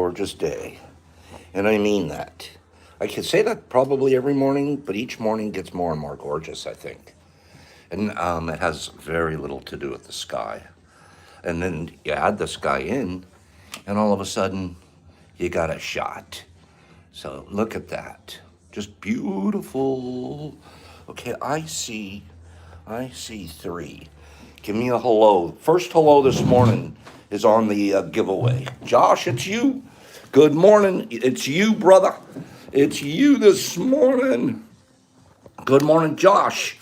gorgeous day. And I mean that. I can say that probably every morning, but each morning gets more and more gorgeous, I think. And it has very little to do with the sky. And then you add the sky in, and all of a sudden, you got a shot. So look at that. Just beautiful. Okay, I see three. Give me a hello. First hello this morning is on the giveaway. Josh, it's you. Good morning. It's you, brother. It's you this morning. Good morning, Josh.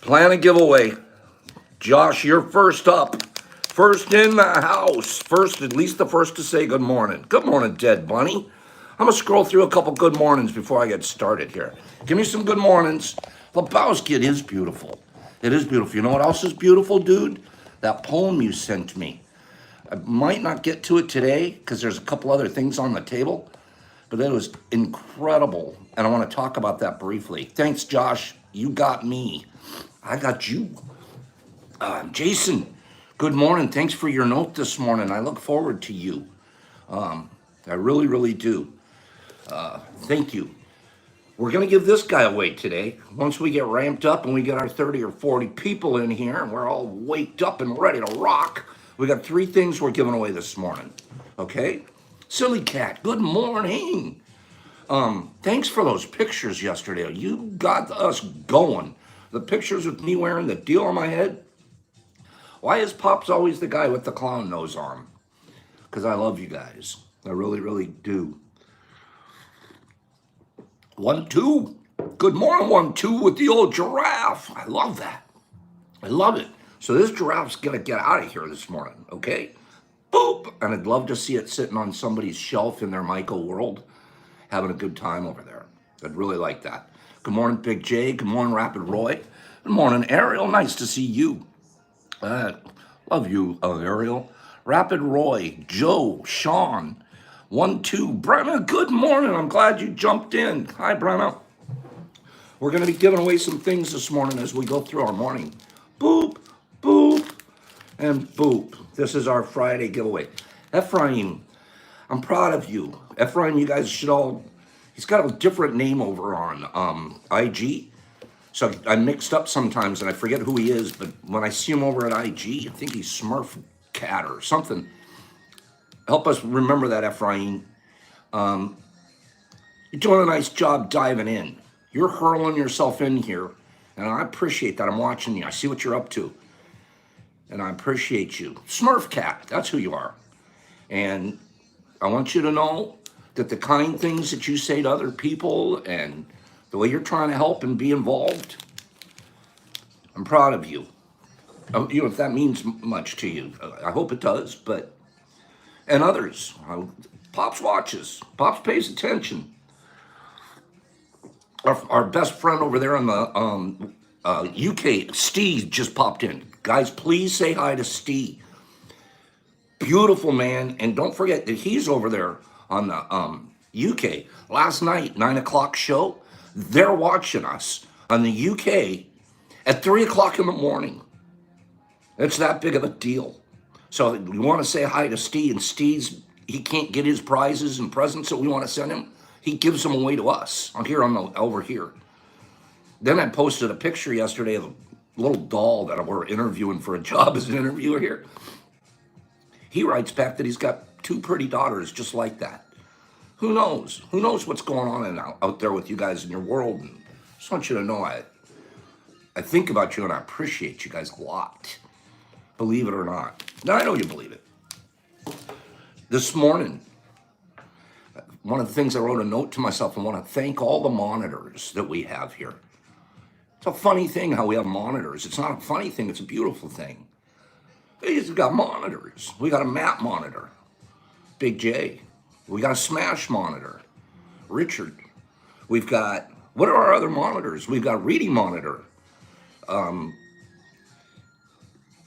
Plan a giveaway. Josh, you're first up. First in the house. First, at least the first to say good morning. Good morning, Dead Bunny. I'm going to scroll through a couple good mornings before I get started here. Give me some good mornings. Lebowski, it is beautiful. It is beautiful. You know what else is beautiful, dude? That poem you sent me. I might not get to it today because there's a couple other things on the table, but it was incredible. And I want to talk about that briefly. Thanks, Josh. You got me. I got you. Jason, good morning. Thanks for your note this morning. I look forward to you. I really, really do. Thank you. We're going to give this guy away today. Once we get ramped up and we get our 30 or 40 people in here and we're all waked up and ready to rock, we got three things we're giving away this morning. Okay? Silly Cat, good morning. Thanks for those pictures yesterday. You got us going. The pictures with me wearing the deal on my head. Why is Pops always the guy with the clown nose on? Because I love you guys. I really, really do. 1-2. Good morning, 1-2 with the old giraffe. I love that. I love it. So this giraffe's gonna get out of here this morning, okay? Boop. And I'd love to see it sitting on somebody's shelf in their Michael world, having a good time over there. I'd really like that. Good morning, Big J. Good morning, Rapid Roy. Good morning, Ariel. Nice to see you. Love you, Ariel. Rapid Roy, Joe, Sean, 1-2. Brenna, good morning. I'm glad you jumped in. Hi, Brenna. We're going to be giving away some things this morning as we go through our morning. Boop, boop, and boop. This is our Friday giveaway. Ephraim, I'm proud of you. Ephraim, you guys should all, he's got a different name over on IG. So I mixed up sometimes and I forget who he is, but when I see him over at IG, I think he's Smurf Cat or something. Help us remember that, Ephraim. You're doing a nice job diving in. You're hurling yourself in here, and I appreciate that. I'm watching you. I see what you're up to, and I appreciate you. Smurf Cat, that's who you are. And I want you to know that the kind things that you say to other people and the way you're trying to help and be involved, I'm proud of you. You know, if that means much to you, I hope it does, but, and others. Pops watches, Pops pays attention. Our best friend over there in the UK, Steve, just popped in. Guys, please say hi to Steve. Beautiful man, and don't forget that he's over there on the UK. Last night, 9 o'clock show, they're watching us on the UK at 3 o'clock in the morning. It's that big of a deal. So we want to say hi to Steve, and he can't get his prizes and presents that we want to send him. He gives them away to us over here. Then I posted a picture yesterday of a little doll that we're interviewing for a job as an interviewer here. He writes back that he's got two pretty daughters just like that. Who knows? Who knows what's going on out there with you guys in your world? And I just want you to know I think about you and I appreciate you guys a lot. Believe it or not. Now, I know you believe it. This morning, one of the things I wrote a note to myself, I want to thank all the monitors that we have here. It's a funny thing how we have monitors. It's not a funny thing, it's a beautiful thing. We've got monitors. We got a map monitor, Big J. We got a smash monitor, Richard. We've got, what are our other monitors? We've got reading monitor.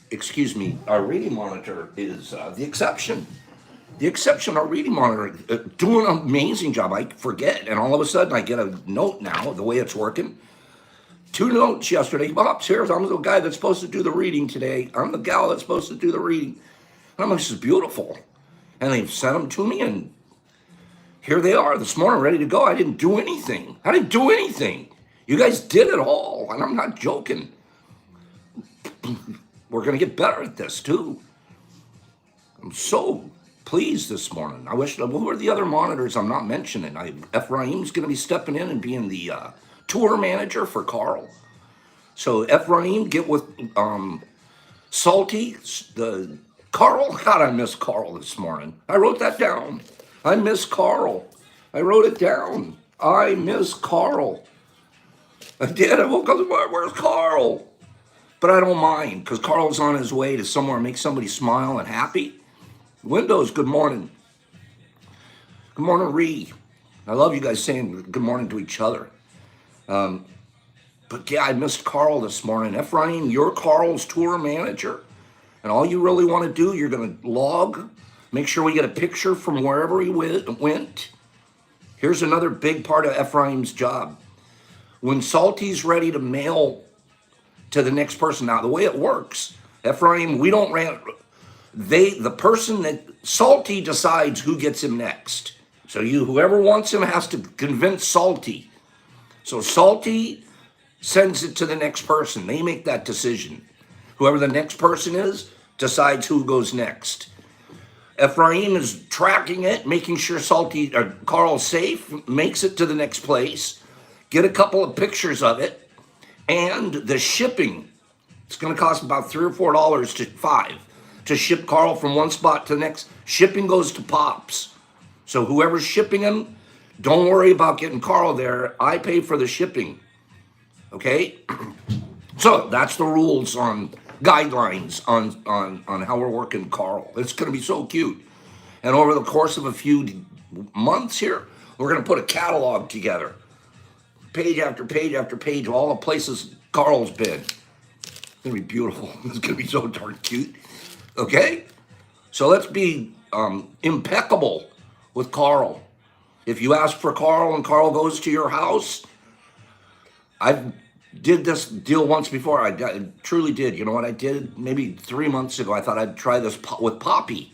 Excuse me, our reading monitor is the exception. The exception, our reading monitor, doing an amazing job. I forget, and all of a sudden I get a note now, the way it's working. 2 notes yesterday. Pops, here, I'm the guy that's supposed to do the reading today. I'm the gal that's supposed to do the reading. And I'm like, this is beautiful. And they've sent them to me, and here they are this morning, ready to go. I didn't do anything. I didn't do anything. You guys did it all, and I'm not joking. We're going to get better at this, too. I'm so pleased this morning. I wish, who are the other monitors I'm not mentioning? Ephraim's going to be stepping in and being the tour manager for Carl. So Ephraim, get with Salty, the Carl. God, I miss Carl this morning. I wrote that down. I miss Carl. I wrote it down. I miss Carl. I did. I woke up this morning, where's Carl? But I don't mind, because Carl's on his way to somewhere and make somebody smile and happy. Windows, good morning. Good morning, Ree. I love you guys saying good morning to each other. But yeah, I missed Carl this morning. Ephraim, you're Carl's tour manager. And all you really want to do, you're going to log, make sure we get a picture from wherever he went. Here's another big part of Ephraim's job. When Salty's ready to mail to the next person, now the way it works, Ephraim, we don't the person that Salty decides who gets him next. So whoever wants him has to convince Salty. So Salty sends it to the next person. They make that decision. Whoever the next person is decides who goes next. Ephraim is tracking it, making sure Carl's safe, makes it to the next place, get a couple of pictures of it, and the shipping. It's going to cost about $3 or $4 to $5 to ship Carl from one spot to the next. Shipping goes to Pops. So whoever's shipping him, don't worry about getting Carl there. I pay for the shipping. Okay? So that's the rules on guidelines on how we're working Carl. It's going to be so cute. And over the course of a few months here, we're going to put a catalog together. Page after page after page of all the places Carl's been. It's going to be beautiful. It's going to be so darn cute. Okay? So let's be impeccable with Carl. If you ask for Carl and Carl goes to your house, I did this deal once before. I truly did. You know what I did? Maybe 3 months ago, I thought I'd try this with Poppy.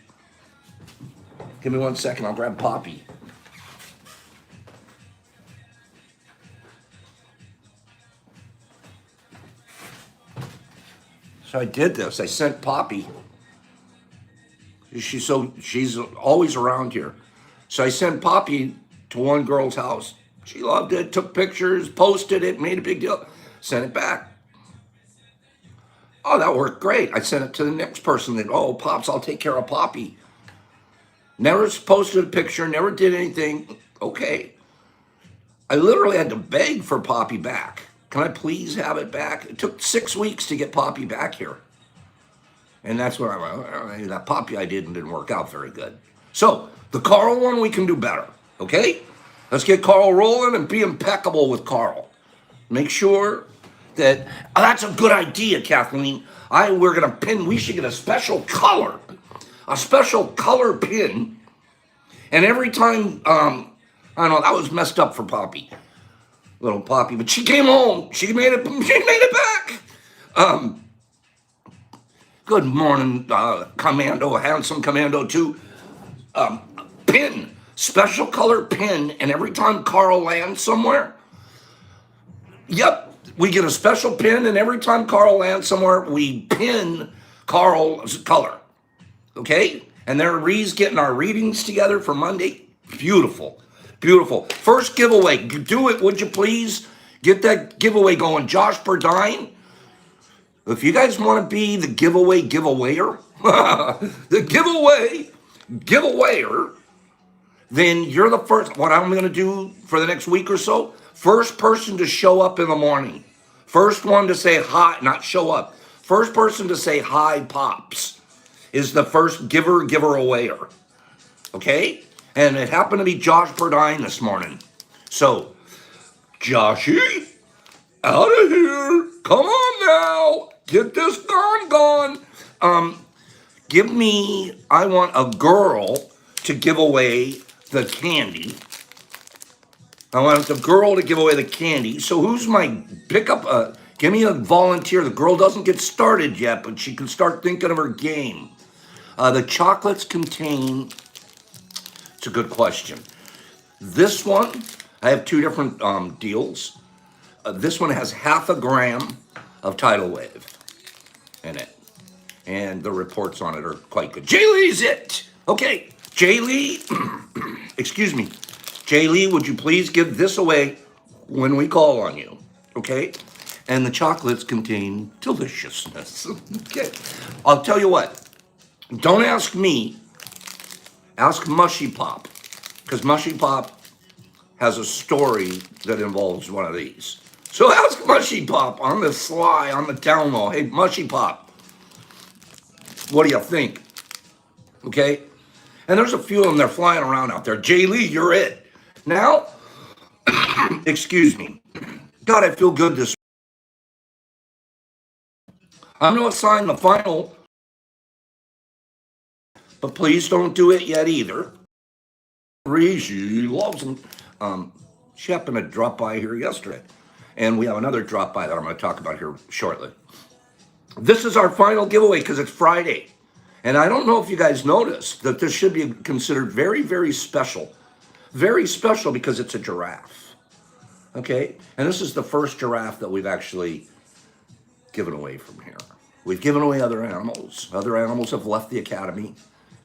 Give me 1 second. I'll grab Poppy. So I did this. I sent Poppy. She's always around here. So I sent Poppy to one girl's house. She loved it, took pictures, posted it, made a big deal, sent it back. Oh, that worked great. I sent it to the next person that, oh, Pops, I'll take care of Poppy. Never posted a picture, never did anything. Okay. I literally had to beg for Poppy back. Can I please have it back? It took 6 weeks to get Poppy back here. And that's where that Poppy idea didn't work out very good. So the Carl one, we can do better. Okay? Let's get Carl rolling and be impeccable with Carl. Make sure that, that's a good idea, Kathleen. We're going to pin, we should get a special color pin. And every time, I know that was messed up for Poppy, little Poppy, but she came home. She made it back. Good morning, Commando, handsome Commando 2. Pin, special color pin, and every time Carl lands somewhere, yep, we get a special pin, and every time Carl lands somewhere, we pin Carl's color. Okay? And there Ree's getting our readings together for Monday. Beautiful. Beautiful. First giveaway. Do it, would you please? Get that giveaway going. Josh Burdine. If you guys want to be the giveawayer, the giveawayer, then you're the first. What I'm going to do for the next week or so, first person to show up in the morning. First one to say hi, not show up. First person to say hi, Pops, is the first giveawayer. Okay? And it happened to be Josh Burdine this morning. So, Joshy, out of here. Come on now. Get this gone. I want a girl to give away the candy. I want the girl to give away the candy. So who's my pickup? Give me a volunteer. The girl doesn't get started yet, but she can start thinking of her game. The chocolates contain It's a good question. This one, I have two different deals. This one has half a gram of tidal wave in it, and the reports on it are quite good. Jay Lee's it. Okay, Jay Lee, excuse me. Jay Lee, would you please give this away when we call on you? Okay, and the chocolates contain deliciousness. Okay, I'll tell you what. Don't ask me. Ask Mushy Pop, because Mushy Pop has a story that involves one of these. So ask Mushy Pop on the sly, on the down low. Hey, Mushy Pop, what do you think? Okay? And there's a few of them, they're flying around out there. Jay Lee, you're it. Now, excuse me. God, I feel good this. I'm going to assign the final, but please don't do it yet either. She loves them. She happened to drop by here yesterday. And we have another drop by that I'm going to talk about here shortly. This is our final giveaway because it's Friday. And I don't know if you guys noticed that this should be considered very, very special. Very special because it's a giraffe. Okay? And this is the first giraffe that we've actually given away from here. We've given away other animals. Other animals have left the academy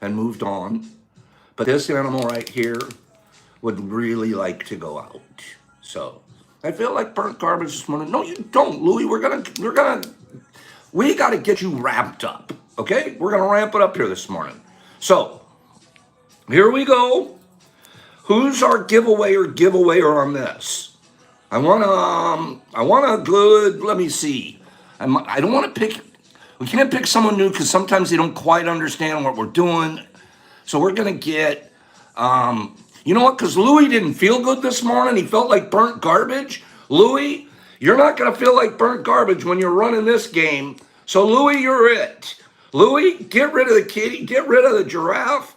and moved on. But this animal right here would really like to go out. So I feel like burnt garbage this morning. No, you don't, Louie. We got to get you wrapped up. Okay? We're going to ramp it up here this morning. So here we go. Who's our giveawayer on this? I want a good, let me see. I don't want to pick, we can't pick someone new because sometimes they don't quite understand what we're doing. So we're going to get, you know what? Because Louie didn't feel good this morning. He felt like burnt garbage. Louie, you're not going to feel like burnt garbage when you're running this game. So Louie, you're it. Louie, get rid of the kitty. Get rid of the giraffe.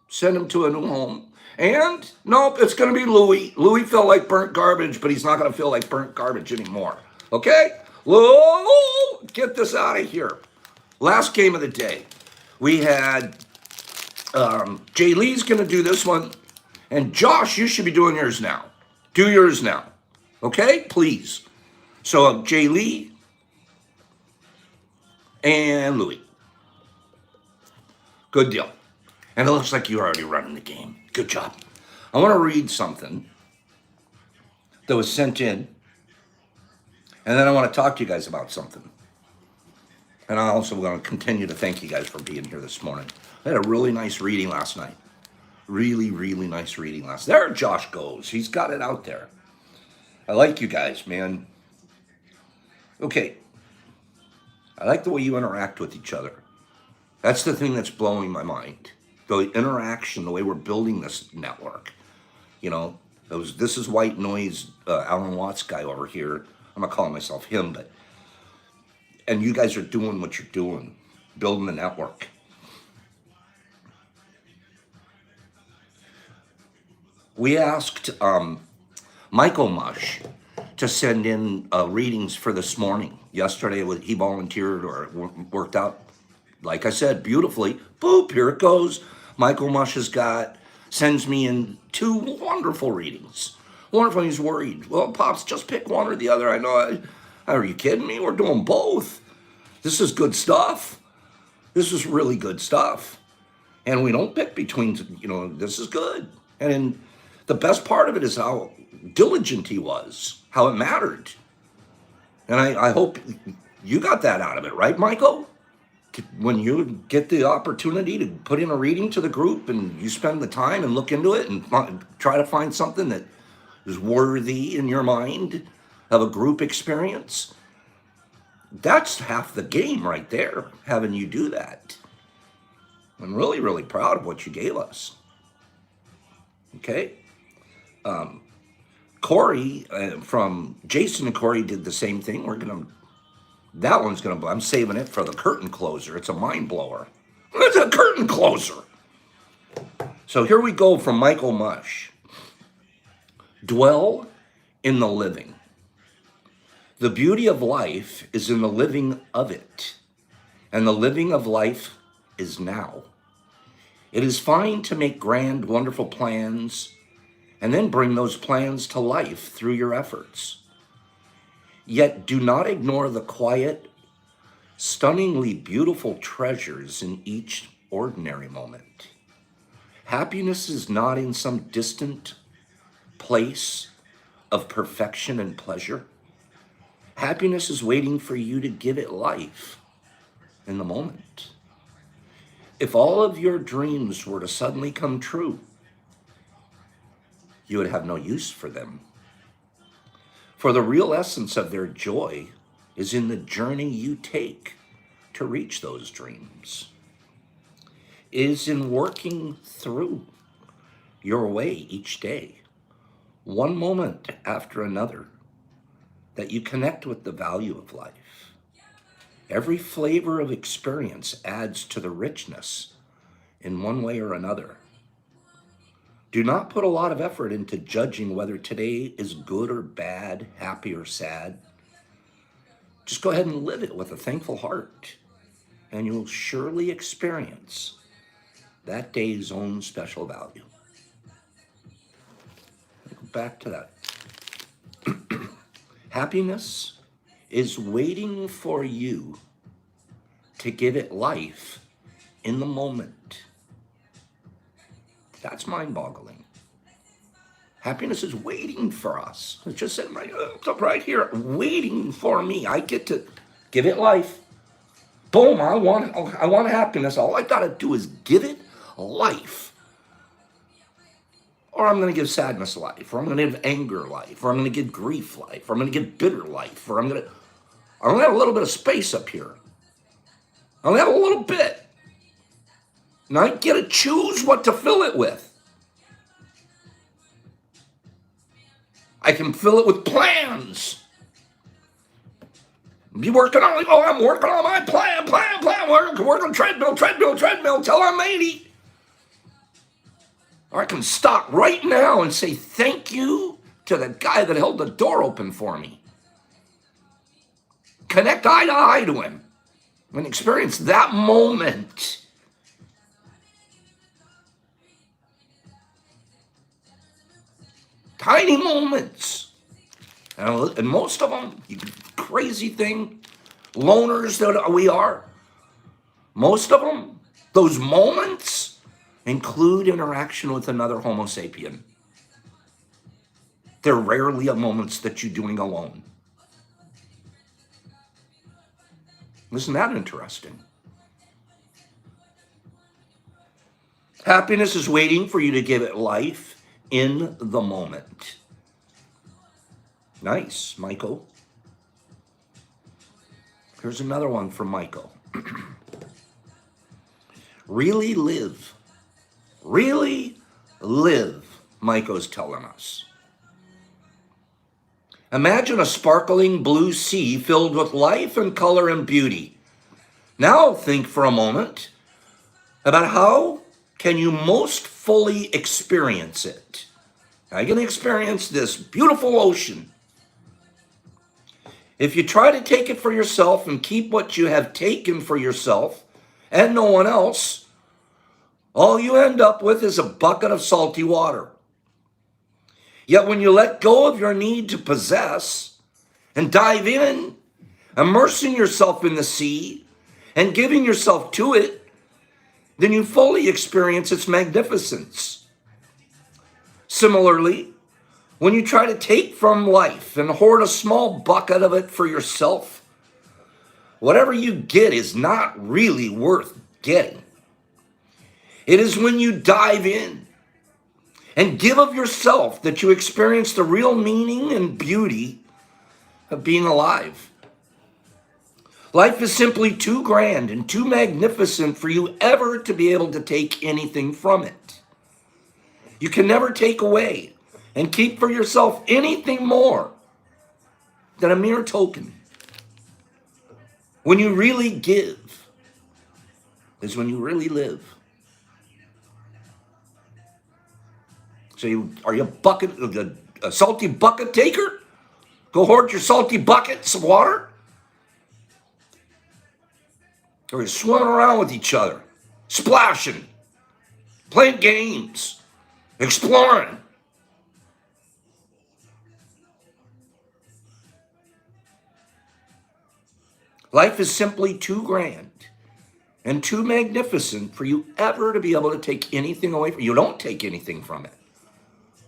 Send him to a new home. And nope, it's going to be Louie. Louie felt like burnt garbage, but he's not going to feel like burnt garbage anymore. Okay? Louie, get this out of here. Last game of the day. We had Jay Lee's going to do this one. And Josh, you should be doing yours now. Do yours now. Okay? Please. So Jay Lee and Louie. Good deal. And it looks like you're already running the game. Good job. I want to read something that was sent in. And then I want to talk to you guys about something. And I also want to continue to thank you guys for being here this morning. I had a really nice reading last night. Really, really nice reading last night. There Josh goes. He's got it out there. I like you guys, man. Okay. I like the way you interact with each other. That's the thing that's blowing my mind. The interaction, the way we're building this network. You know, this is white noise, Alan Watts guy over here. I'm not calling myself him, but, and you guys are doing what you're doing, building the network. We asked Michael Mush to send in readings for this morning. Yesterday, he volunteered or it worked out, like I said, beautifully. Boop, here it goes. Michael Mush sends me in two wonderful readings. Wonderful, he's worried. Well, Pops, just pick one or the other. I know. Are you kidding me? We're doing both. This is good stuff. This is really good stuff. And we don't pick between, this is good. And the best part of it is how diligent he was, how it mattered. And I hope you got that out of it, right, Michael? When you get the opportunity to put in a reading to the group and you spend the time and look into it and try to find something that is worthy in your mind of a group experience, that's half the game right there, having you do that. I'm really, really proud of what you gave us. Okay? Corey from Jason and Corey did the same thing. That one's going to, I'm saving it for the curtain closer. It's a mind blower. It's a curtain closer. So here we go from Michael Mush. Dwell in the living. The beauty of life is in the living of it. And the living of life is now. It is fine to make grand, wonderful plans and then bring those plans to life through your efforts. Yet do not ignore the quiet, stunningly beautiful treasures in each ordinary moment. Happiness is not in some distant place of perfection and pleasure. Happiness is waiting for you to give it life in the moment. If all of your dreams were to suddenly come true, you would have no use for them. For the real essence of their joy is in the journey you take to reach those dreams, is in working through your way each day, one moment after another, that you connect with the value of life. Every flavor of experience adds to the richness in one way or another. Do not put a lot of effort into judging whether today is good or bad, happy or sad. Just go ahead and live it with a thankful heart, and you'll surely experience that day's own special value. Go back to that. Happiness is waiting for you to give it life in the moment. That's mind-boggling. Happiness is waiting for us. It's just sitting right here, waiting for me. I get to give it life. Boom, I want happiness. All I gotta do is give it life. Or I'm gonna give sadness life, or I'm gonna give anger life, or I'm gonna give grief life, or I'm gonna give bitter life, or I'm gonna have a little bit of space up here. I'm gonna have a little bit. And I get to choose what to fill it with. I can fill it with plans. I'm working on my plan, working treadmill till I'm 80. Or I can stop right now and say thank you to the guy that held the door open for me. Connect eye to eye to him and experience that moment. Tiny moments. And most of them, you crazy thing, loners that we are, most of them, those moments include interaction with another Homo sapien. They're rarely moments that you're doing alone. Isn't that interesting? Happiness is waiting for you to give it life in the moment. Nice, Michael. Here's another one from Michael. Really live. Really live, Michael's telling us. Imagine a sparkling blue sea filled with life and color and beauty. Now think for a moment about how can you most fully experience it. Now you're going to experience this beautiful ocean. If you try to take it for yourself and keep what you have taken for yourself and no one else, all you end up with is a bucket of salty water. Yet when you let go of your need to possess and dive in, immersing yourself in the sea and giving yourself to it, then you fully experience its magnificence. Similarly, when you try to take from life and hoard a small bucket of it for yourself, whatever you get is not really worth getting. It is when you dive in and give of yourself that you experience the real meaning and beauty of being alive. Life is simply too grand and too magnificent for you ever to be able to take anything from it. You can never take away and keep for yourself anything more than a mere token. When you really give is when you really live. So are you a salty bucket taker? Go hoard your salty buckets of water? Or are you swimming around with each other, splashing, playing games, exploring. Life is simply too grand and too magnificent for you ever to be able to take anything away from you. You don't take anything from it.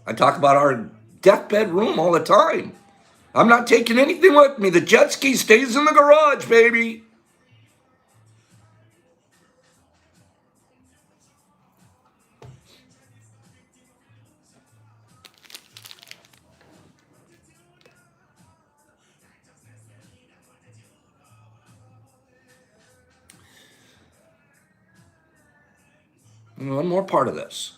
I talk about our deathbed room all the time. I'm not taking anything with me. The jet ski stays in the garage, baby. And one more part of this.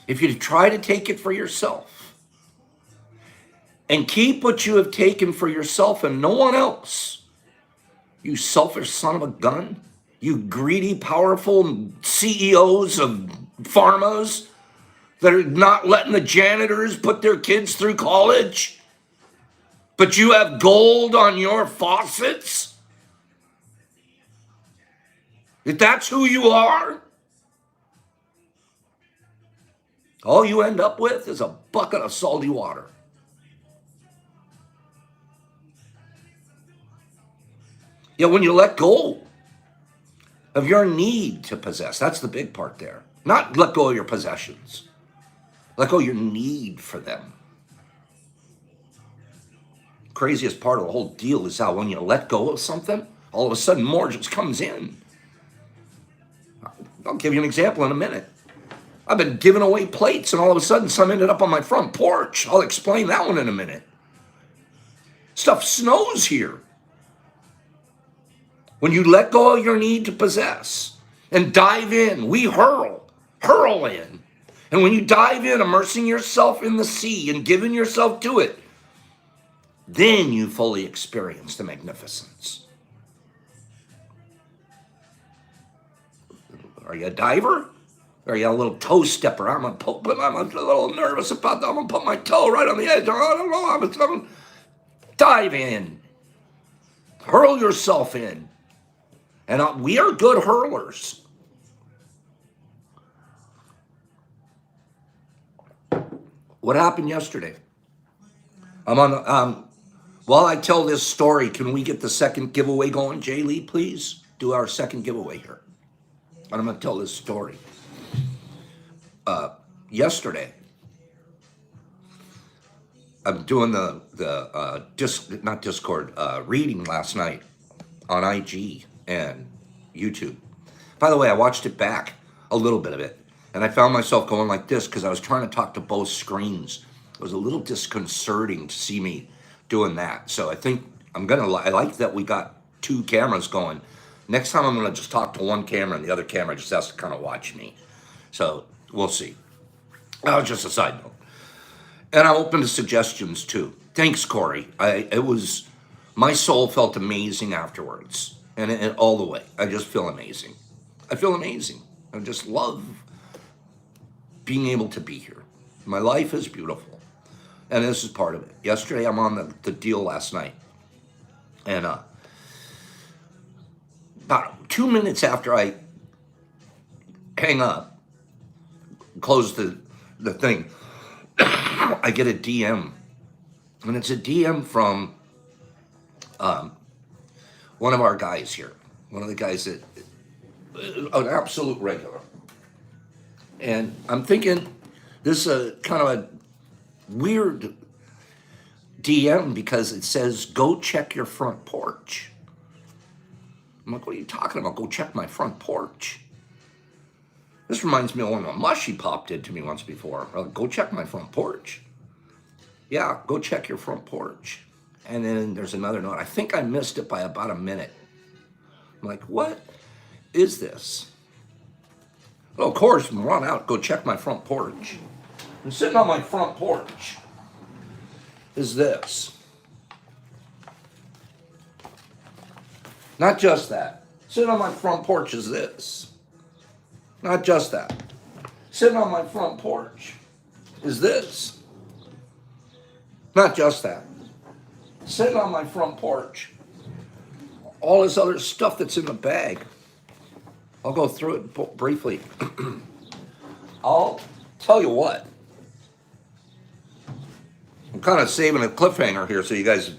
If you try to take it for yourself and keep what you have taken for yourself and no one else, you selfish son of a gun, you greedy, powerful CEOs of pharmas that are not letting the janitors put their kids through college, but you have gold on your faucets? If that's who you are, all you end up with is a bucket of salty water. Yet when you let go of your need to possess, that's the big part there. Not let go of your possessions. Let go of your need for them. Craziest part of the whole deal is how when you let go of something, all of a sudden more just comes in. I'll give you an example in a minute. I've been giving away plates and all of a sudden some ended up on my front porch. I'll explain that one in a minute. Stuff snows here. When you let go of your need to possess and dive in, we hurl in. And when you dive in, immersing yourself in the sea and giving yourself to it, then you fully experience the magnificence. Are you a diver? Or are you a little toe stepper? I'm a little nervous about that. I'm going to put my toe right on the edge. I don't know. I'm dive in. Hurl yourself in. And we are good hurlers. What happened yesterday? I'm on. While I tell this story, can we get the second giveaway going, Jay Lee? Please do our second giveaway here. And I'm going to tell this story. Yesterday, I'm doing not Discord, reading last night on IG and YouTube. By the way, I watched it back, a little bit of it, and I found myself going like this because I was trying to talk to both screens. It was a little disconcerting to see me doing that. So I think I like that we got two cameras going. Next time I'm gonna just talk to one camera and the other camera just has to kind of watch me. So we'll see. That was just a side note. And I'm open to suggestions too. Thanks, Corey. My soul felt amazing afterwards. And all the way, I just feel amazing. I feel amazing. I just love being able to be here. My life is beautiful. And this is part of it. Yesterday, I'm on the deal last night. And about 2 minutes after I hang up, close the thing, I get a DM. And it's a DM from one of our guys here. One of the guys that, an absolute regular. And I'm thinking, this is a kind of a weird DM because it says, go check your front porch. I'm like, what are you talking about? Go check my front porch. This reminds me of one Mushy Pop did to me once before. Go check my front porch. Yeah, go check your front porch. And then there's another note. I think I missed it by about a minute. I'm like, what is this? Well, of course, run out, go check my front porch. And sitting on my front porch is this. Not just that. Sitting on my front porch is this. Not just that. Sitting on my front porch is this. Not just that. Sitting on my front porch, all this other stuff that's in the bag. I'll go through it briefly. I'll tell you what. I'm kind of saving a cliffhanger here so you guys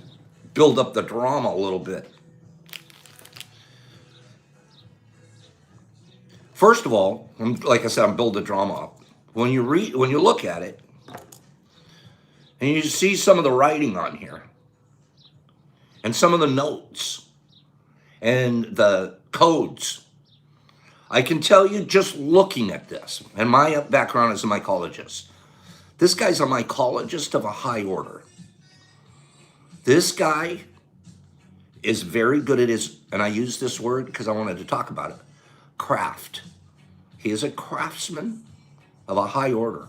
build up the drama a little bit. First of all, like I said, I'm building the drama up. When you look at it, and you see some of the writing on here, and some of the notes, and the codes, I can tell you just looking at this, and my background as a mycologist, this guy's a mycologist of a high order. This guy is very good at his, and I use this word because I wanted to talk about it, craft. He is a craftsman of a high order.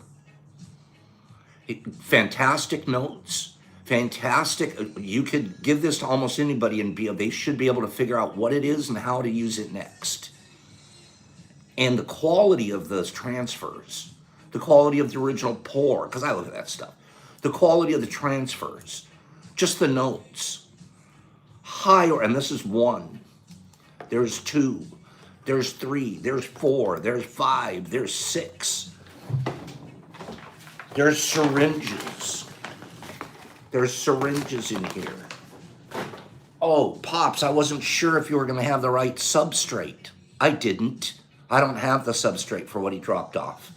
Fantastic notes, fantastic. You could give this to almost anybody and they should be able to figure out what it is and how to use it next. And the quality of those transfers, the quality of the original pour, because I look at that stuff, the quality of the transfers, just the notes, higher, and this is 1, there's 2, there's 3, there's 4, there's 5, there's 6. There's syringes. There's syringes in here. Oh, Pops, I wasn't sure if you were going to have the right substrate. I didn't. I don't have the substrate for what he dropped off.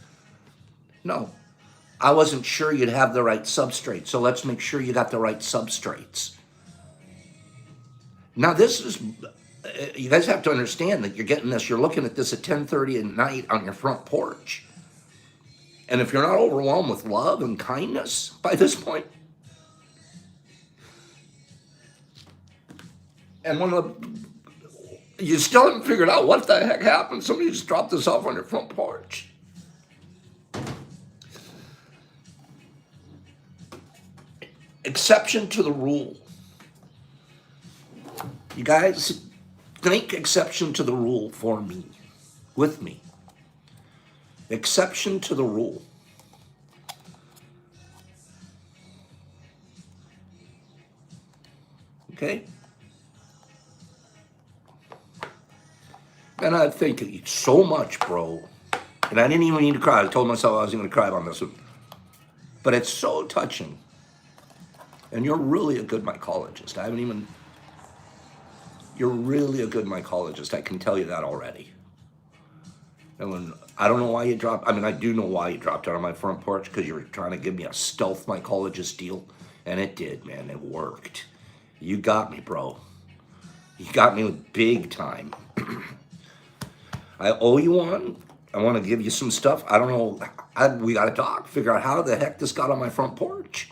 No, I wasn't sure you'd have the right substrate, so let's make sure you got the right substrates. Now, this is, you guys have to understand that you're getting this, you're looking at this at 10:30 at night on your front porch. And if you're not overwhelmed with love and kindness by this point, and you still haven't figured out what the heck happened, somebody just dropped this off on your front porch. Exception to the rule. You guys think exception to the rule for me, with me. Exception to the rule. Okay? And I thank you so much, bro. And I didn't even need to cry. I told myself I wasn't going to cry on this one. But it's so touching. And you're really a good mycologist. You're really a good mycologist. I can tell you that already. And I don't know why you dropped, I do know why you dropped it on my front porch, because you were trying to give me a stealth mycologist deal. And it did, man. It worked. You got me, bro. You got me big time. I owe you one. I want to give you some stuff. I don't know. We got to talk, figure out how the heck this got on my front porch.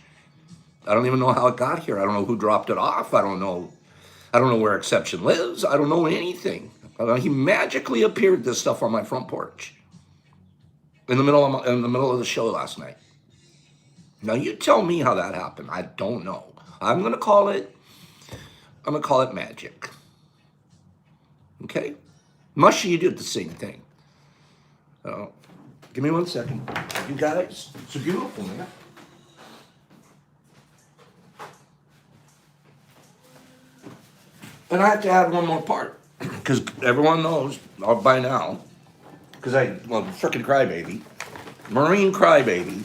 I don't even know how it got here. I don't know who dropped it off. I don't know where Exception lives. I don't know anything. He magically appeared this stuff on my front porch in the middle of the show last night. Now you tell me how that happened. I don't know. I'm gonna call it magic. Okay? Mushy, you did the same thing. Give me 1 second. You guys, it's beautiful, man. And I have to add one more part. Because everyone knows by now, frickin' crybaby, Marine crybaby.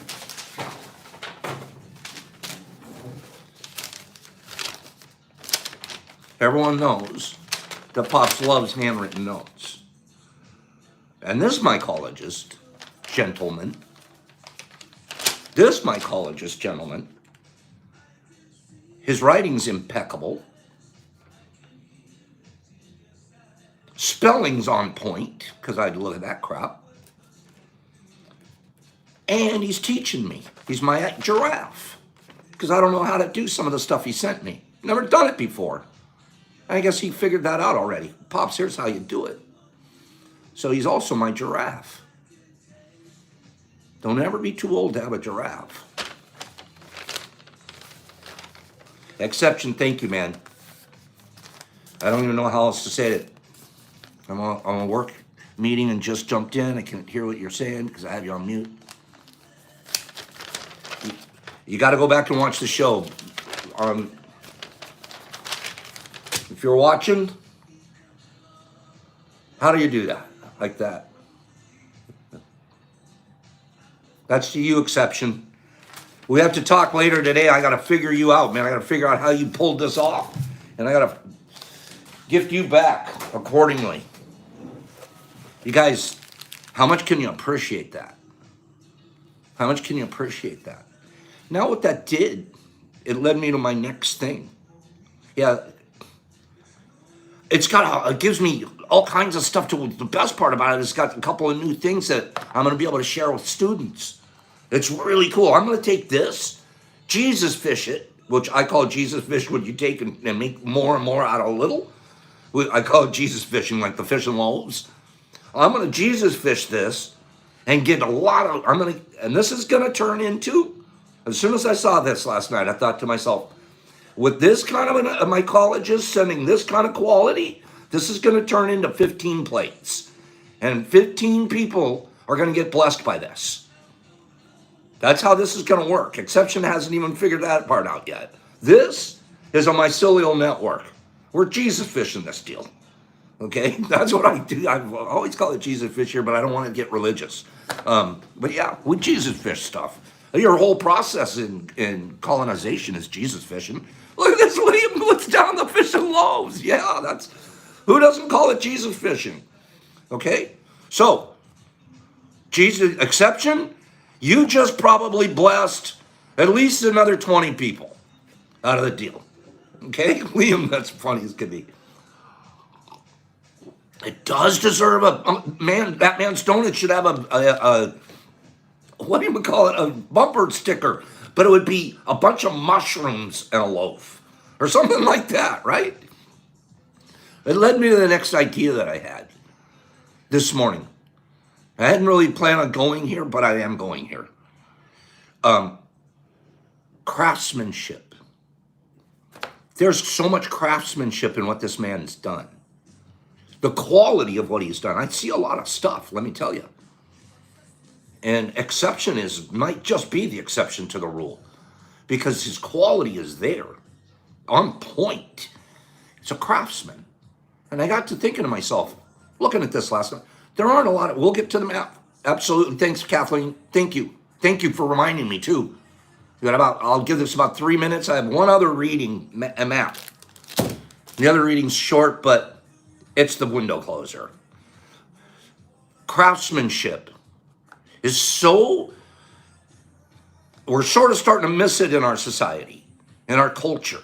Everyone knows that Pops loves handwritten notes. And this mycologist gentleman, his writing's impeccable. Spelling's on point, because I'd look at that crap. And he's teaching me. He's my giraffe. Because I don't know how to do some of the stuff he sent me. Never done it before. I guess he figured that out already. Pops, here's how you do it. So he's also my giraffe. Don't ever be too old to have a giraffe. Exception, thank you, man. I don't even know how else to say it. I'm on a work meeting and just jumped in. I can't hear what you're saying because I have you on mute. You got to go back and watch the show. If you're watching, how do you do that? like that. That's to you, exception. We have to talk later today. I got to figure you out, man. I got to figure out how you pulled this off. And I got to gift you back accordingly. You guys, how much can you appreciate that? How much can you appreciate that? Now what that did, it led me to my next thing. Yeah, it gives me all kinds of stuff to, the best part about it is it's got a couple of new things that I'm going to be able to share with students. It's really cool. I'm going to take this, Jesus fish it, which I call Jesus fish when you take and make more and more out of little. I call it Jesus fishing, like the fish and loaves. I'm going to Jesus fish this and get a lot of, and this is going to turn into, as soon as I saw this last night, I thought to myself, with this kind of, my colleges sending this kind of quality, this is going to turn into 15 plates. And 15 people are going to get blessed by this. That's how this is going to work. Exception hasn't even figured that part out yet. This is a mycelial network. We're Jesus fishing this deal. Okay, that's what I do. I always call it Jesus fish here, but I don't want to get religious. But yeah, we Jesus fish stuff. Your whole process in colonization is Jesus fishing. Look at this, William looks down the fish and loaves. Yeah, who doesn't call it Jesus fishing? Okay, so Jesus exception, you just probably blessed at least another 20 people out of the deal. Okay, Liam, that's funny as could be. It does deserve that man's donut should have a what do you call it, a bumper sticker, but it would be a bunch of mushrooms and a loaf or something like that, right? It led me to the next idea that I had this morning. I hadn't really planned on going here, but I am going here. Craftsmanship. There's so much craftsmanship in what this man has done. The quality of what he's done. I see a lot of stuff, let me tell you. And exception might just be the exception to the rule because his quality is there, on point. It's a craftsman. And I got to thinking to myself, looking at this last night, there aren't a lot of, we'll get to the map. Absolutely. Thanks, Kathleen. Thank you. Thank you for reminding me too. I'll give this about 3 minutes. I have one other reading, a map. The other reading's short, but it's the window closer. Craftsmanship is we're sort of starting to miss it in our society, in our culture,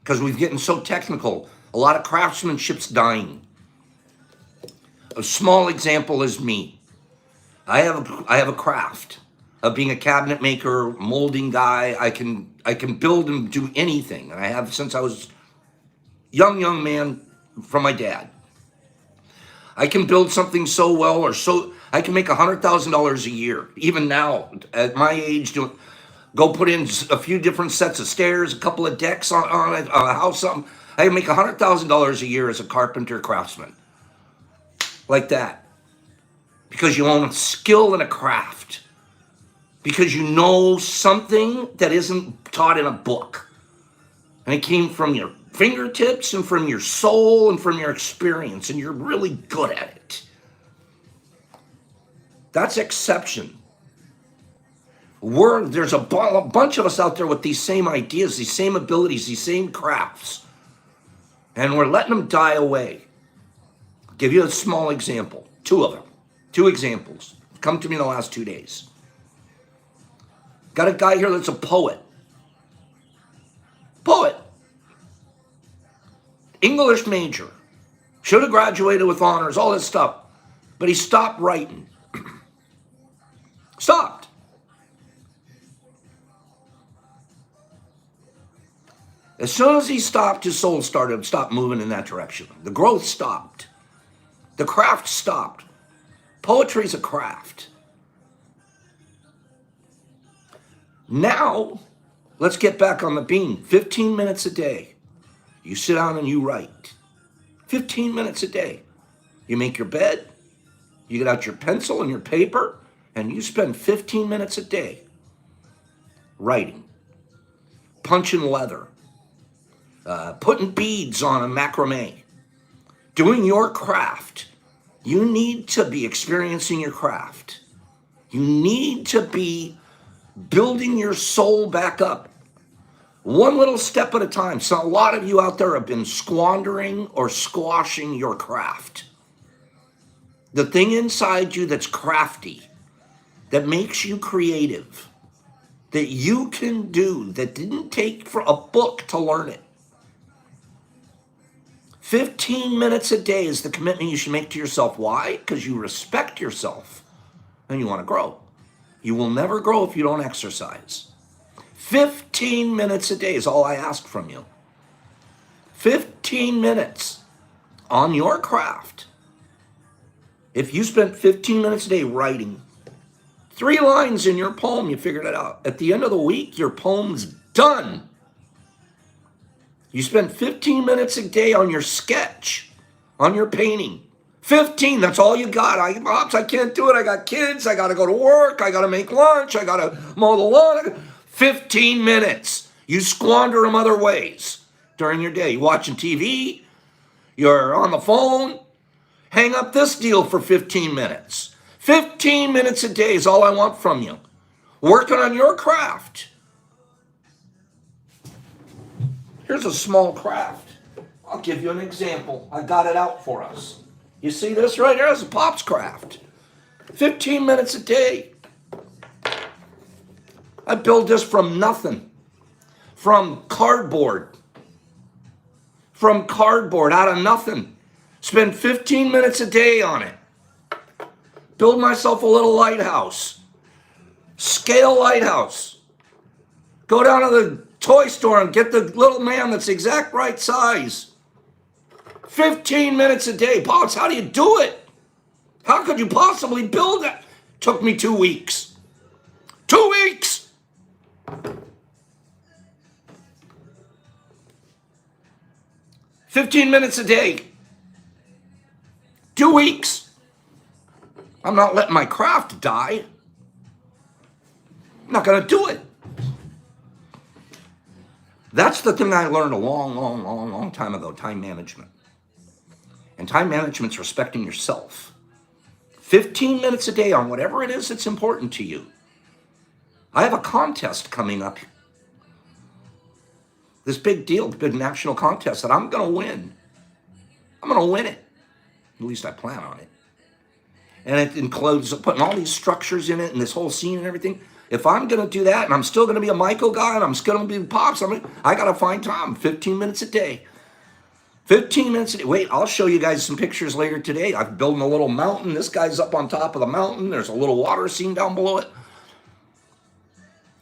because we're getting so technical. A lot of craftsmanship's dying. A small example is me. I have a craft of being a cabinet maker, molding guy. I can build and do anything, and I have since I was young man from my dad. I can build something so well, I can make $100,000 a year. Even now, at my age, go put in a few different sets of stairs, a couple of decks on it, a house, something. I can make $100,000 a year as a carpenter craftsman, like that, because you own a skill and a craft, because you know something that isn't taught in a book, and it came from your fingertips and from your soul and from your experience, and you're really good at it. That's exception. There's a bunch of us out there with these same ideas, these same abilities, these same crafts, and we're letting them die away. I'll give you a small example, two examples come to me in the last 2 days. Got a guy here that's a poet. English major, should have graduated with honors, all this stuff, but he stopped writing. Stopped. As soon as he stopped, his soul stopped moving in that direction. The growth stopped. The craft stopped. Poetry's a craft. Now, let's get back on the beam. 15 minutes a day. You sit down and you write. 15 minutes a day. You make your bed, you get out your pencil and your paper, and you spend 15 minutes a day writing, punching leather, putting beads on a macrame, doing your craft. You need to be experiencing your craft. You need to be building your soul back up. One little step at a time. So a lot of you out there have been squandering or squashing your craft. The thing inside you that's crafty, that makes you creative, that you can do, that didn't take for a book to learn it. 15 minutes a day is the commitment you should make to yourself. Why? Because you respect yourself and you want to grow. You will never grow if you don't exercise. 15 minutes a day is all I ask from you. 15 minutes on your craft. If you spent 15 minutes a day writing 3 lines in your poem, you figured it out. At the end of the week, your poem's done. You spend 15 minutes a day on your sketch, on your painting. 15, that's all you got. I can't do it. I got kids. I got to go to work. I got to make lunch. I got to mow the lawn. 15 minutes. You squander them other ways during your day. You're watching TV. You're on the phone. Hang up this deal for 15 minutes. 15 minutes a day is all I want from you. Working on your craft. Here's a small craft. I'll give you an example. I got it out for us. You see this right here? It's a Pop's craft. 15 minutes a day. I build this from nothing. From cardboard. From cardboard, out of nothing. Spend 15 minutes a day on it. Build myself a little lighthouse. Scale lighthouse. Go down to the toy store and get the little man that's the exact right size. 15 minutes a day. Pops, how do you do it? How could you possibly build that? Took me 2 weeks. 2 weeks! $15 minutes a day. 2 weeks. I'm not letting my craft die. I'm not going to do it. That's the thing I learned a long time ago, time management. And time management's respecting yourself. 15 minutes a day on whatever it is that's important to you. I have a contest coming up. This big deal, big national contest that I'm going to win. I'm going to win it. At least I plan on it. And it includes putting all these structures in it and this whole scene and everything. If I'm going to do that and I'm still going to be a Michael guy and I'm still going to be Pops, I got to find time 15 minutes a day. 15 minutes a day. Wait, I'll show you guys some pictures later today. I'm building a little mountain. This guy's up on top of the mountain. There's a little water scene down below it.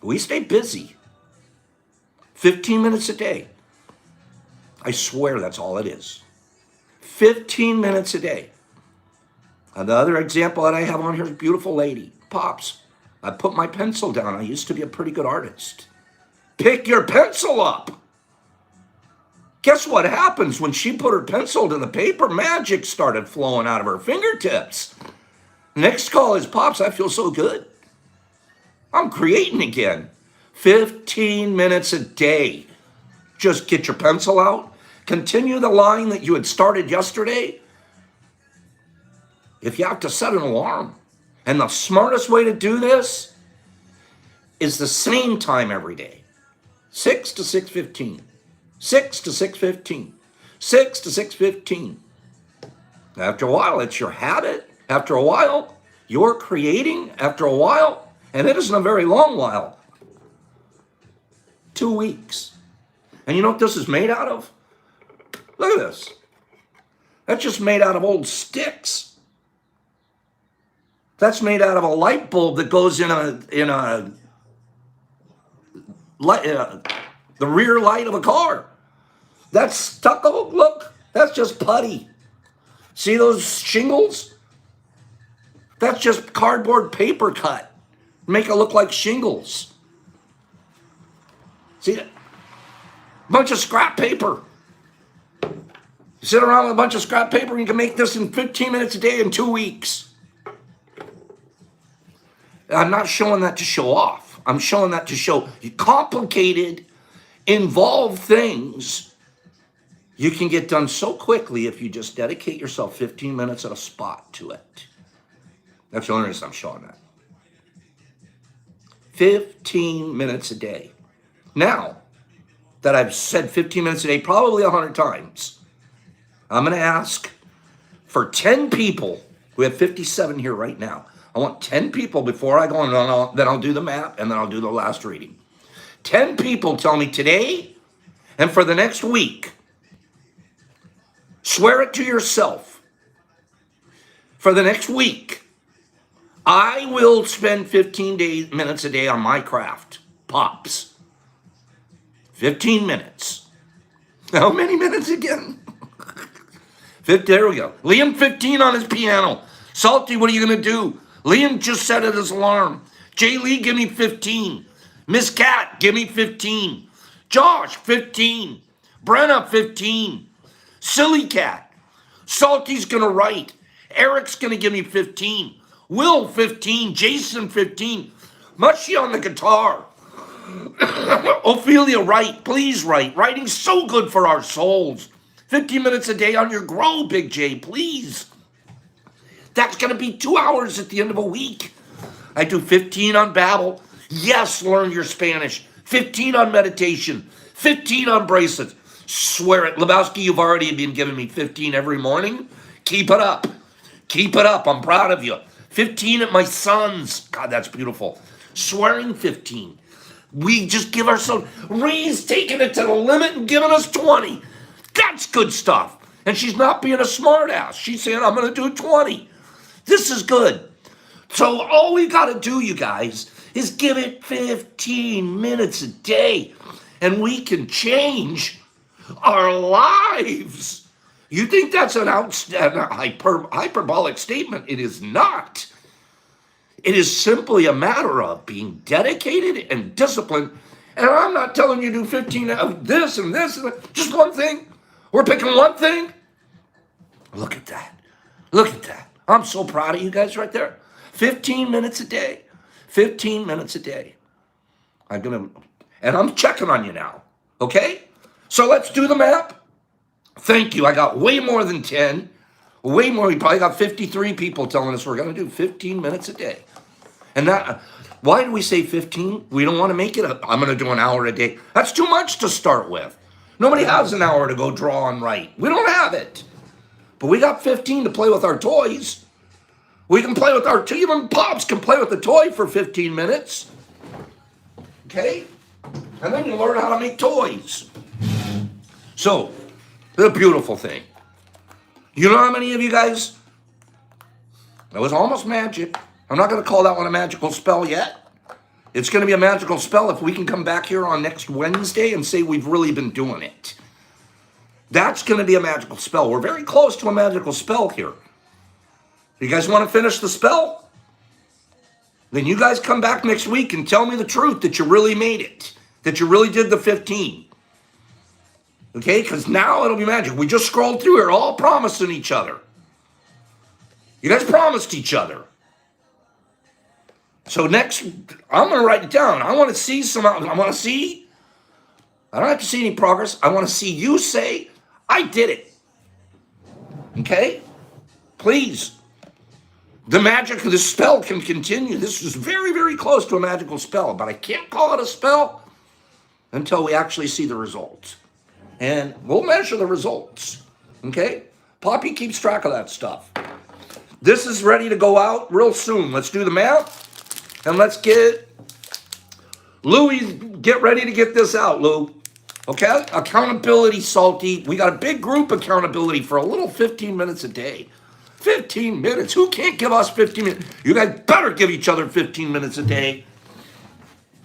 We stay busy. 15 minutes a day. I swear that's all it is. 15 minutes a day. Another example that I have on here is a beautiful lady. Pops. I put my pencil down. I used to be a pretty good artist. Pick your pencil up. Guess what happens when she put her pencil to the paper? Magic started flowing out of her fingertips. Next call is, Pops, I feel so good. I'm creating again. 15 minutes a day. Just get your pencil out. Continue the line that you had started yesterday. If you have to set an alarm. And the smartest way to do this is the same time every day. 6 to 6:15. 6 to 6:15. 6 to 6:15. After a while, it's your habit. After a while, you're creating. After a while, and it isn't a very long while. 2 weeks. And you know what this is made out of? Look at this. That's just made out of old sticks. That's made out of a light bulb that goes in the rear light of a car. That's stucco. Look, that's just putty. See those shingles? That's just cardboard paper cut. Make it look like shingles. See that? Bunch of scrap paper. You sit around with a bunch of scrap paper and you can make this in 15 minutes a day in 2 weeks. I'm not showing that to show off. I'm showing that to show you complicated, involved things You can get done so quickly if you just dedicate yourself 15 minutes at a spot to it. That's the only reason I'm showing that. 15 minutes a day. Now that I've said 15 minutes a day probably 100 times, I'm going to ask for 10 people. We have 57 here right now. I want 10 people before I go, and then I'll do the map, and then I'll do the last reading. 10 people tell me today and for the next week, swear it to yourself. For the next week, I will spend 15 minutes a day on my craft. Pops. 15 minutes. How many minutes again? 50, there we go. Liam, 15 on his piano. Salty, what are you going to do? Liam just set it his alarm. Jay Lee, give me 15. Miss Cat, give me 15. Josh, 15. Brenna, 15. Silly Cat. Salty's going to write. Eric's going to give me 15. Will, 15. Jason, 15. Mushy on the guitar. Ophelia, write. Please write. Writing's so good for our souls. 15 minutes a day on your grow, Big J, please. That's going to be 2 hours at the end of a week. I do 15 on Babbel. Yes, learn your Spanish. 15 on meditation. 15 on bracelets. Swear it. Lebowski, you've already been giving me 15 every morning. Keep it up. Keep it up. I'm proud of you. 15 at my son's. God, that's beautiful. Swearing 15. We just give ourselves. Ree's taking it to the limit and giving us 20. That's good stuff. And she's not being a smartass. She's saying, I'm going to do 20. This is good. So all we got to do, you guys, is give it 15 minutes a day. And we can change our lives. You think that's an outstanding hyperbolic statement? It is not. It is simply a matter of being dedicated and disciplined. And I'm not telling you to do 15 of this and this and that. Just one thing. We're picking one thing. Look at that. Look at that. I'm so proud of you guys right there. 15 minutes a day. 15 minutes a day. I'm checking on you now. Okay? So let's do the map. Thank you. I got way more than 10. Way more. We probably got 53 people telling us we're going to do 15 minutes a day. And that, why do we say 15? We don't want to make it I'm going to do an hour a day. That's too much to start with. Nobody has an hour to go draw and write. We don't have it. But we got 15 to play with our toys. We can play with our, even Pops can play with the toy for 15 minutes. Okay? And then you learn how to make toys. So, the beautiful thing. You know how many of you guys, that was almost magic. I'm not going to call that one a magical spell yet. It's going to be a magical spell if we can come back here on next Wednesday and say we've really been doing it. That's going to be a magical spell. We're very close to a magical spell here. You guys want to finish the spell? Then you guys come back next week and tell me the truth that you really made it. That you really did the 15. Okay? Because now it'll be magic. We just scrolled through here all promising each other. You guys promised each other. So next, I'm going to write it down. I want to see I don't have to see any progress. I want to see you say, I did it. Okay? Please. The magic of this spell can continue. This is very, very close to a magical spell, but I can't call it a spell until we actually see the results. And we'll measure the results. Okay? Poppy keeps track of that stuff. This is ready to go out real soon. Let's do the math. And let's get Louie, get ready to get this out, Lou. Okay? Accountability, Salty. We got a big group accountability for a little 15 minutes a day. 15 minutes. Who can't give us 15 minutes? You guys better give each other 15 minutes a day.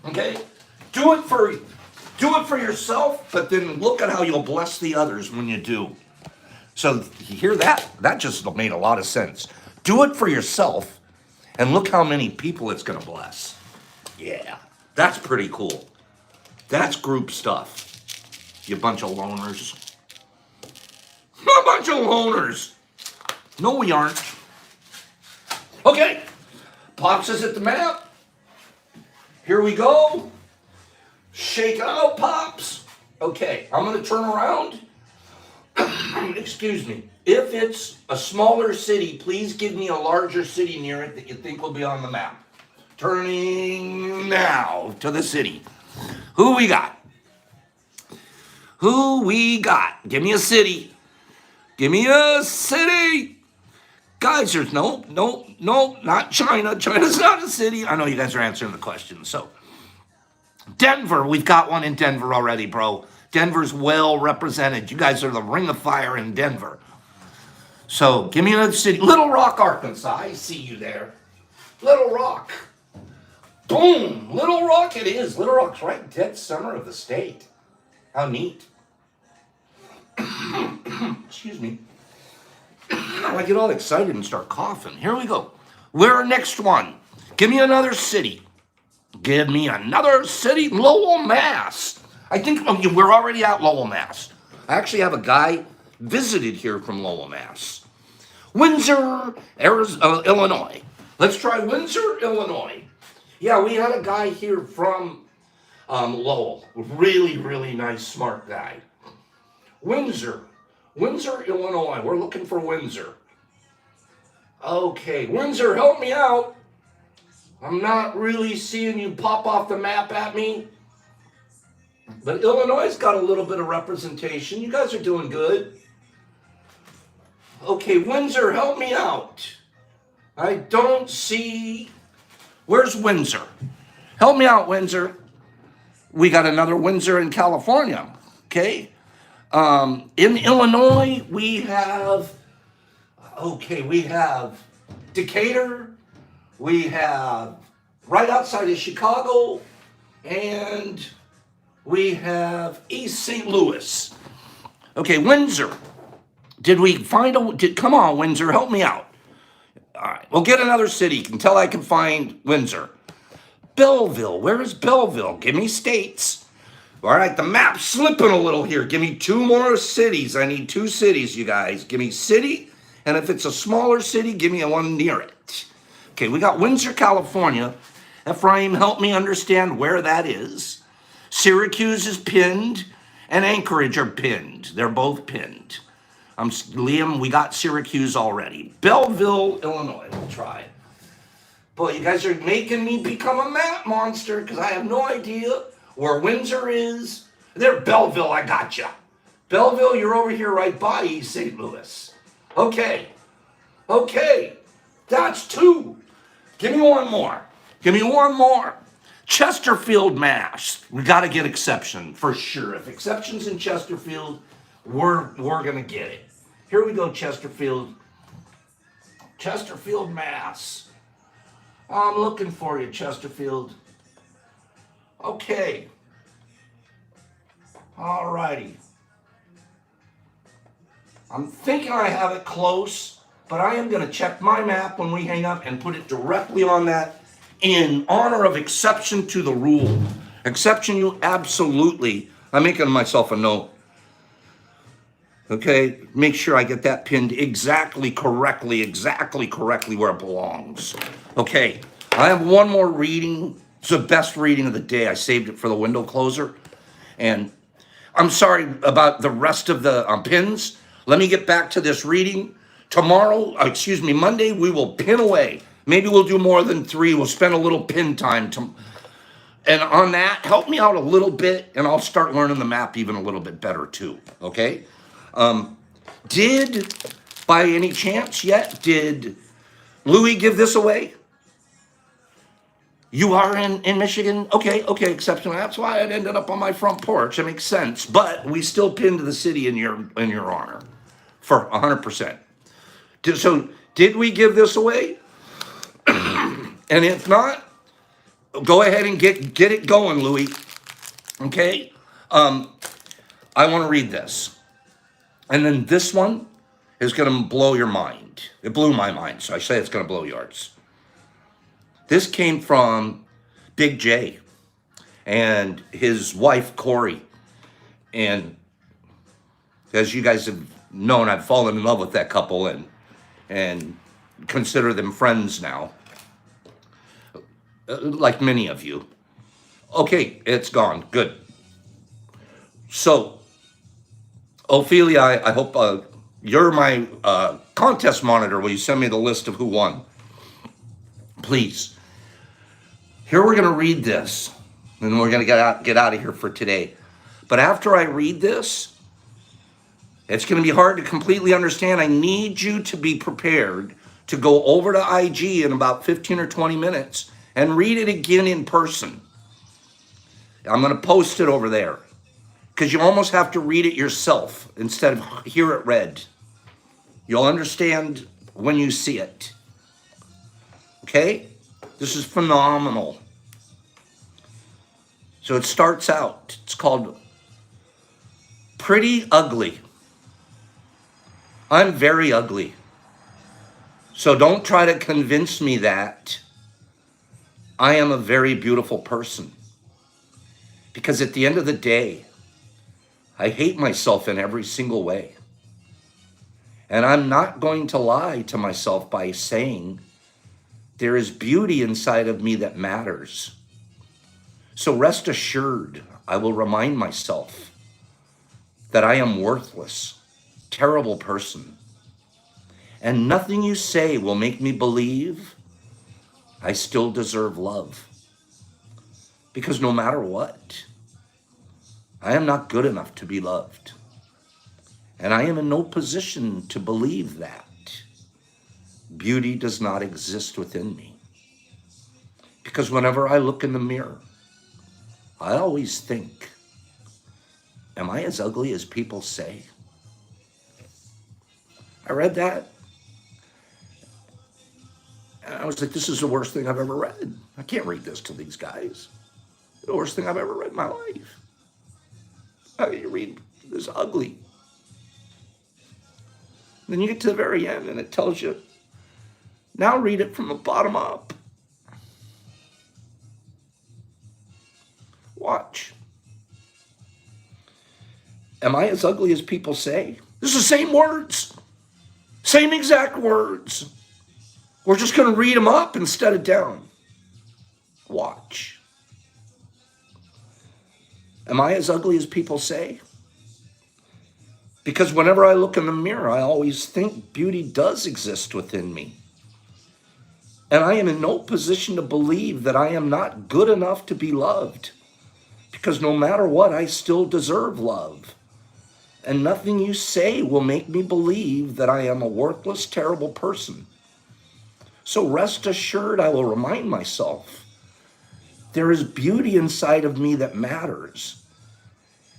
Okay? Do it for yourself, but then look at how you'll bless the others when you do. So you hear that? That just made a lot of sense. Do it for yourself, and look how many people it's going to bless. Yeah, that's pretty cool. That's group stuff. You bunch of loners. A bunch of loners. No, we aren't. Okay. Pops is at the map. Here we go. Shake it out, Pops. Okay, I'm going to turn around. Excuse me. If it's a smaller city, please give me a larger city near it that you think will be on the map. Turning now to the city. Who we got? Who we got? Give me a city. Give me a city. Guys, there's no, not China. China's not a city. I know you guys are answering the question. So, Denver, we've got one in Denver already, bro. Denver's well represented. You guys are the ring of fire in Denver. So give me another city. Little Rock, Arkansas. I see you there. Little Rock. Boom. Little Rock it is. Little Rock's right dead center of the state. How neat. Excuse me. I get all excited and start coughing. Here we go. We're next one. Give me another city. Give me another city. Lowell, Mass. I think we're already at Lowell, Mass. I actually have a guy visited here from Lowell, Mass. Windsor, Illinois. Let's try Windsor, Illinois. Yeah, we had a guy here from Lowell. Really, really nice, smart guy. Windsor, Illinois. We're looking for Windsor. Okay, Windsor, help me out. I'm not really seeing you pop off the map at me. But Illinois' got a little bit of representation. You guys are doing good. Okay, Windsor, help me out. I don't see... Where's Windsor? Help me out, Windsor. We got another Windsor in California, okay? In Illinois, we have Decatur. We have right outside of Chicago, and we have East St. Louis. Okay, Windsor. Did we find come on, Windsor, help me out. All right, we'll get another city until I can find Windsor. Belleville, where is Belleville? Give me states. All right, the map's slipping a little here. Give me two more cities. I need two cities, you guys. Give me city, and if it's a smaller city, give me one near it. Okay, we got Windsor, California. Ephraim, help me understand where that is. Syracuse is pinned, and Anchorage are pinned. They're both pinned. Liam, we got Syracuse already. Belleville, Illinois, we'll try. Boy, you guys are making me become a map monster because I have no idea where Windsor is. There, Belleville, I got you. Belleville, you're over here right by East St. Louis. Okay, that's two. Give me one more. Chesterfield, Mass. We got to get exception for sure. If exception's in Chesterfield, we're gonna get it. Here we go, Chesterfield, Mass. I'm looking for you, Chesterfield. Okay. All righty. I'm thinking I have it close, but I am gonna check my map when we hang up and put it directly on that in honor of exception to the rule. Exception, you absolutely. I'm making myself a note. Okay, make sure I get that pinned exactly correctly where it belongs. Okay, I have one more reading. It's the best reading of the day. I saved it for the window closer. And I'm sorry about the rest of the pins. Let me get back to this reading. Monday, we will pin away. Maybe we'll do more than 3. We'll spend a little pin time. And on that, help me out a little bit, and I'll start learning the map even a little bit better too, okay? Did, by any chance yet, did Louis give this away? You are in Michigan? Okay, exception. That's why it ended up on my front porch. It makes sense. But we still pinned the city in your honor for 100%. So did we give this away? And if not, go ahead and get it going, Louis. Okay? I want to read this. And then this one is going to blow your mind. It blew my mind, so I say it's going to blow yours. This came from Big J and his wife, Corey. And as you guys have known, I've fallen in love with that couple and consider them friends now, like many of you. Okay, it's gone. Good. So, Ophelia, I hope you're my contest monitor. Will you send me the list of who won? Please. Here we're going to read this, and we're going to get out of here for today. But after I read this, it's going to be hard to completely understand. I need you to be prepared to go over to IG in about 15 or 20 minutes and read it again in person. I'm going to post it over there because you almost have to read it yourself instead of hear it read. You'll understand when you see it. Okay? This is phenomenal. So it starts out, it's called Pretty Ugly. I'm very ugly. So don't try to convince me that I am a very beautiful person. Because at the end of the day, I hate myself in every single way. And I'm not going to lie to myself by saying there is beauty inside of me that matters. So rest assured, I will remind myself that I am worthless, terrible person. And nothing you say will make me believe I still deserve love. Because no matter what, I am not good enough to be loved. And I am in no position to believe that beauty does not exist within me. Because whenever I look in the mirror, I always think, am I as ugly as people say? I read that, and I was like, this is the worst thing I've ever read. I can't read this to these guys. The worst thing I've ever read in my life. How do you read this ugly? Then you get to the very end, and it tells you, now read it from the bottom up. Watch. Am I as ugly as people say? This is the same words. Same exact words. We're just going to read them up instead of down. Watch. Am I as ugly as people say? Because whenever I look in the mirror, I always think beauty does exist within me. And I am in no position to believe that I am not good enough to be loved. Because no matter what, I still deserve love. And nothing you say will make me believe that I am a worthless, terrible person. So rest assured, I will remind myself, there is beauty inside of me that matters.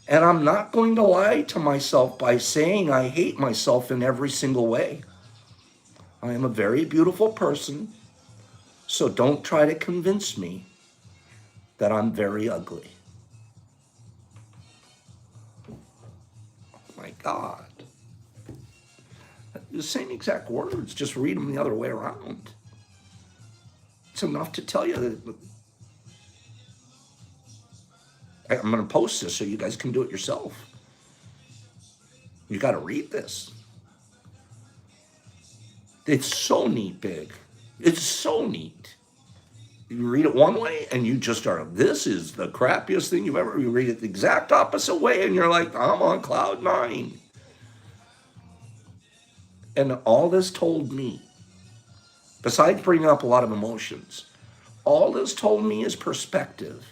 And I'm not going to lie to myself by saying I hate myself in every single way. I am a very beautiful person, so don't try to convince me that I'm very ugly. Oh my God. The same exact words, just read them the other way around. It's enough to tell you that I'm going to post this so you guys can do it yourself. You got to read this. It's so neat, Big. It's so neat. You read it one way and you just are, this is the crappiest thing you've ever, you read it the exact opposite way and you're like, I'm on cloud 9. And all this told me, besides bringing up a lot of emotions, all this told me is perspective.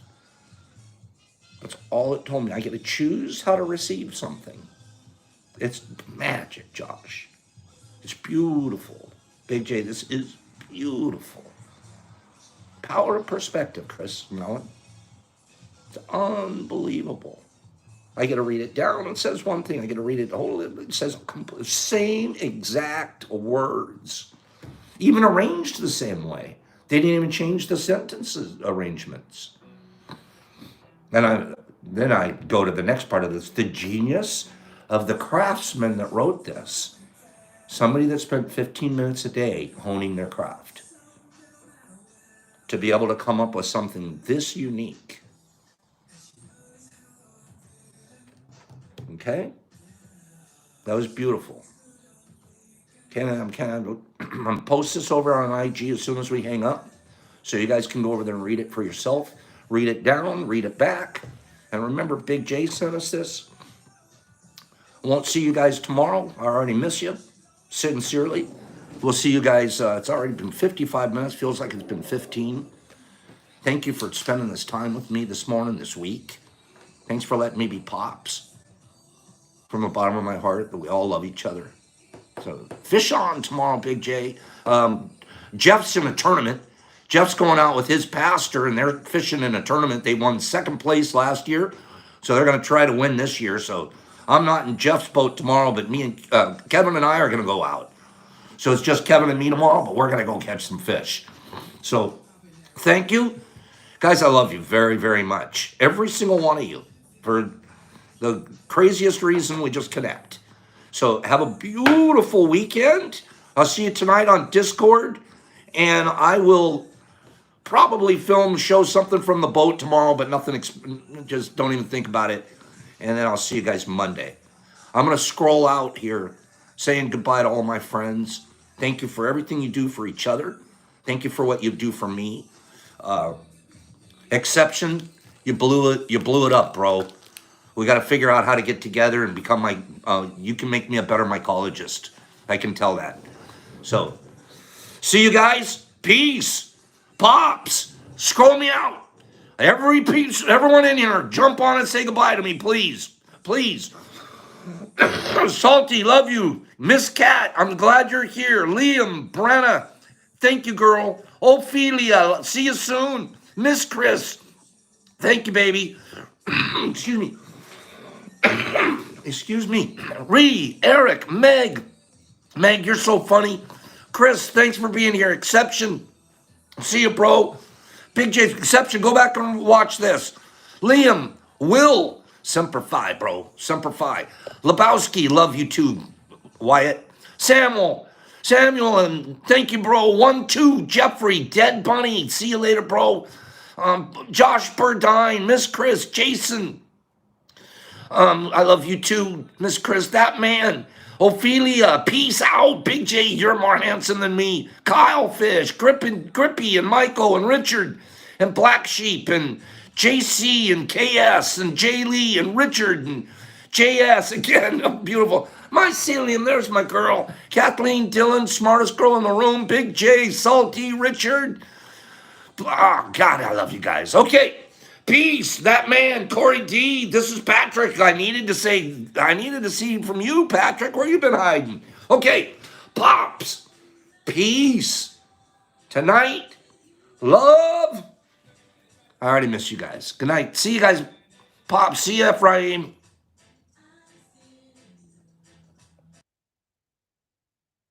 That's all it told me. I get to choose how to receive something. It's magic, Josh. It's beautiful. Big J, this is beautiful. Power of perspective, Chris Mellon. It's unbelievable. I get to read it down. It says one thing. I get to read it whole. It says same exact words, even arranged the same way. They didn't even change the sentences arrangements. And then I go to the next part of this. The genius of the craftsman that wrote this. Somebody that spent 15 minutes a day honing their craft. To be able to come up with something this unique. Okay? That was beautiful. Okay, I'm gonna post this over on IG as soon as we hang up. So you guys can go over there and read it for yourself. Read it down, read it back. And remember, Big J sent us this. Won't see you guys tomorrow. I already miss you, sincerely. We'll see you guys. It's already been 55 minutes. Feels like it's been 15. Thank you for spending this time with me this morning, this week. Thanks for letting me be Pops. From the bottom of my heart, that we all love each other. So fish on tomorrow, Big J. Jeff's in a tournament. Jeff's going out with his pastor, and they're fishing in a tournament. They won second place last year, so they're going to try to win this year. So I'm not in Jeff's boat tomorrow, but me and Kevin and I are going to go out. So it's just Kevin and me tomorrow, but we're going to go catch some fish. So thank you. Guys, I love you very, very much. Every single one of you. For the craziest reason, we just connect. So have a beautiful weekend. I'll see you tonight on Discord. And I will probably show something from the boat tomorrow, but nothing, just don't even think about it. And then I'll see you guys Monday. I'm going to scroll out here saying goodbye to all my friends. Thank you for everything you do for each other. Thank you for what you do for me. Exception, you blew it up, bro. We got to figure out how to get together and become you can make me a better mycologist. I can tell that. So, see you guys. Peace. Pops, scroll me out. Everyone in here, jump on and say goodbye to me, please. Please. Salty, love you. Miss Cat, I'm glad you're here. Liam, Brenna, thank you, girl. Ophelia, see you soon. Miss Chris, thank you, baby. Excuse me. Excuse me. Ree, Eric, Meg. Meg, you're so funny. Chris, thanks for being here. Exception, see you, bro. Big J, Exception, go back and watch this. Liam, Will, Semper Fi, bro. Semper Fi. Lebowski, love you too, Wyatt. Samuel, and thank you, bro. 1, 2, Jeffrey, Dead Bunny, see you later, bro. Josh Burdine, Miss Chris, Jason. I love you too, Miss Chris. That man, Ophelia, peace out. Big J, you're more handsome than me. Kyle Fish, Grippy, and Michael, and Richard, and Black Sheep, and JC, and KS, and J Lee, and Richard, and JS again. Oh, beautiful. Mycelium, there's my girl. Kathleen Dillon, smartest girl in the room. Big J, Salty, Richard. Oh, God, I love you guys. Okay. Peace, that man, Corey D. This is Patrick. I needed to see from you, Patrick. Where you been hiding? Okay, Pops. Peace. Tonight, love. I already miss you guys. Good night. See you guys. Pops, see you, Ephraim.